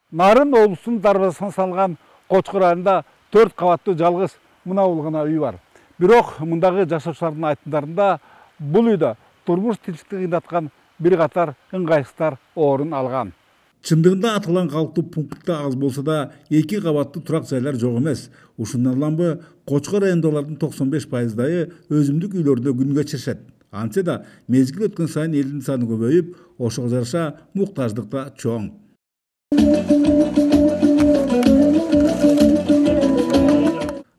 Нарын облысының дарбазасына салған Қочқыр айында 4 қабатты жалғыз мына гана үй бар. Бирок мындағы жашаушылардың айтымдарында бұл үйді турмуш тинчтигин кыйнатқан bir қатар ыңғайсыздар орын алған. Чындыгында аталган калктуу пунктта аз болса да 2 кабаттуу турак жайлар жок эмес. Ушундан бы Қочқыр райондолордун 95%дайы өзүмдүк үйлөрдө күн кечиришет. Антсе да мезгил өткөн сайын элдин саны көбөйүп, ошого жараша муктаждык да чоң.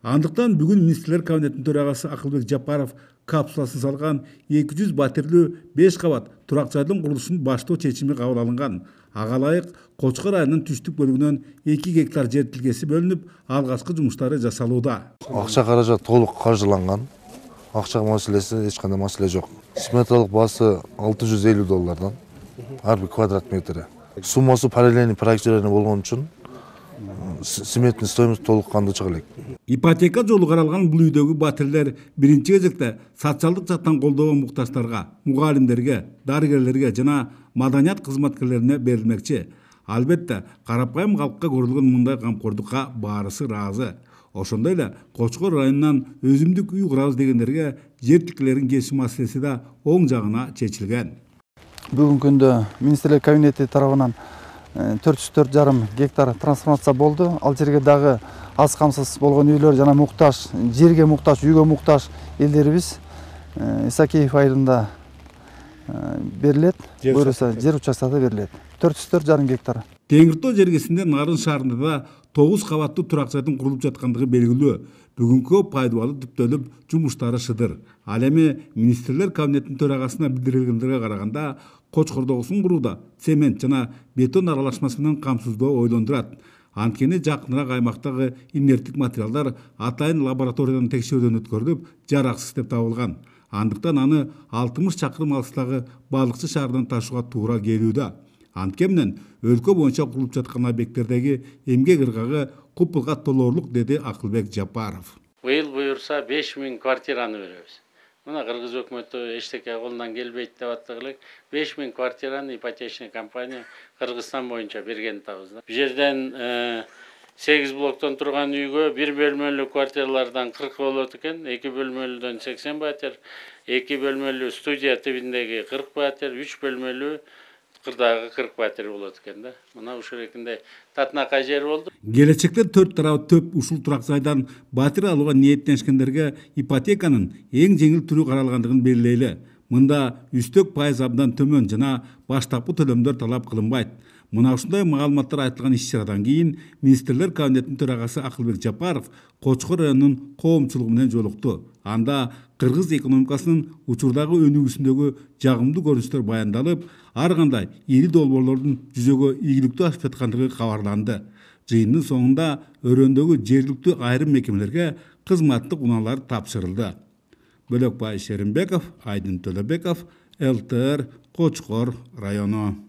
Андыктан бүгүн министрлер кабинетинин төрагасы Акылбек Жапаров капсуласын салган 200 батирлүү 5 кабат турак жайдын курулушун баштоо чечими кабыл алынган. Ага ылайык Қочқыр айынын түштүк бөлүгүнөн 2 гектар жер тилкеси бөлүнүп, алгачкы жумуштары жасалууда. Акча каражат толук каржыланган. Акча маселеси эч кандай маселе жок. Сметалык баасы $650 ар бир квадрат метри. Суммасы параллельный проектирование болгон үчүн сметный стоимость толук кандуу чыга элек. Ипотека жолу каралган бул үйдөгү батирлер биринчи кезекте социалдык жактан колдоого муктаждарга, мугалимдерге, дарыгерлерге жана маданият кызматкерлерине берилмекчи. Албетте, карапайым калкка көрүлгөн мындай камкордукка баарысы ыраазы. Ошондой эле Қочқыр районунан өзүмдүк үй курабыз дегендерге жер тилкелерин кесүү маселеси да оң жагына чечилген. Бүгүнкү күндө министрлер кабинети тарабынан 404,5 гектар трансформация болды. Ал жерге дагы аз камсыз болгон үйлөр жана муктаж, жерге муктаж, үйгө муктаж элдерибиз Исакеев айылында берилет. Буюрса жер участкасы берилет. 404,5 гектар. Теңиртоо жергесинде Нарын шаарында да 9 кабаттуу турак жайдын курулуп жаткандыгы белгилүү. Бүгүнкү пайдубалы түптөлүп жумуштары шыдыр. Ал эми министрлер кабинетинин төрагасына билдирилгендерге караганда Қочқырдогусун курууда цемент жана бетон аралашмасы менен камсыздоо ойлондурат. Анткени жакыныраак аймактагы инерттик материалдар атайын лабораториядан текшерүүдөн өткөрүлүп, жараксыз деп табылган. Андыктан аны 60 чакырым алыстагы балыкчы шаардан ташууга туура келүүдө. Анткени өлкө боюнча курулуп жаткан объекттердеги эмгек ыргагы купулга толоорлук, деди Акылбек Жапаров. Быйыл буюрса 5000 квартираны беребиз. Мына Кыргыз өкмөтү эчтеке колунан келбейт деп аттык элек 5000 квартираны ипотечный компания Кыргызстан боюнча берген атабыз. Бу жерден 8 блоктон турган үйгө 1 бөлмөлүү квартиралардан 40 болот экен, 2 бөлмөлүүдөн 80 батир, 2 бөлмөлүү студия тибиндеги 40 батир, 3 бөлмөлүү кырдагы 40 батир болот экен да. Мына ушул экинде татынакай жер болду. Келечекте 4 тарап төп ушул турак жайдан батир алууга ниеттенишкендерге ипотеканын эң жеңил түрү каралгандыгын белгилейли. Мында үстөк пайыз абдан төмөн жана баштапкы төлөмдөр талап кылынбайт. Мына ушундай маалыматтар айтылган иш-чарадан кийин министрлер кабинетинин төрагасы Акылбек Жапаров Қочқыр районунун коомчулугу менен жолукту. Анда кыргыз экономикасынын учурдагы өнүгүүсүндөгү жагымдуу көрүнүштөр баяндалып, ар кандай ири долбоорлордун жүзөгө ийгиликтүү ашып жаткандыгы кабарланды. Жыйындын соңунда өрөөндөгү жергиликтүү айрым мекемелерге кызматтык унаалар тапшырылды. Бөлөкбай Шеримбеков, Айдын Төлөбеков, ЛТР, Қочқыр району.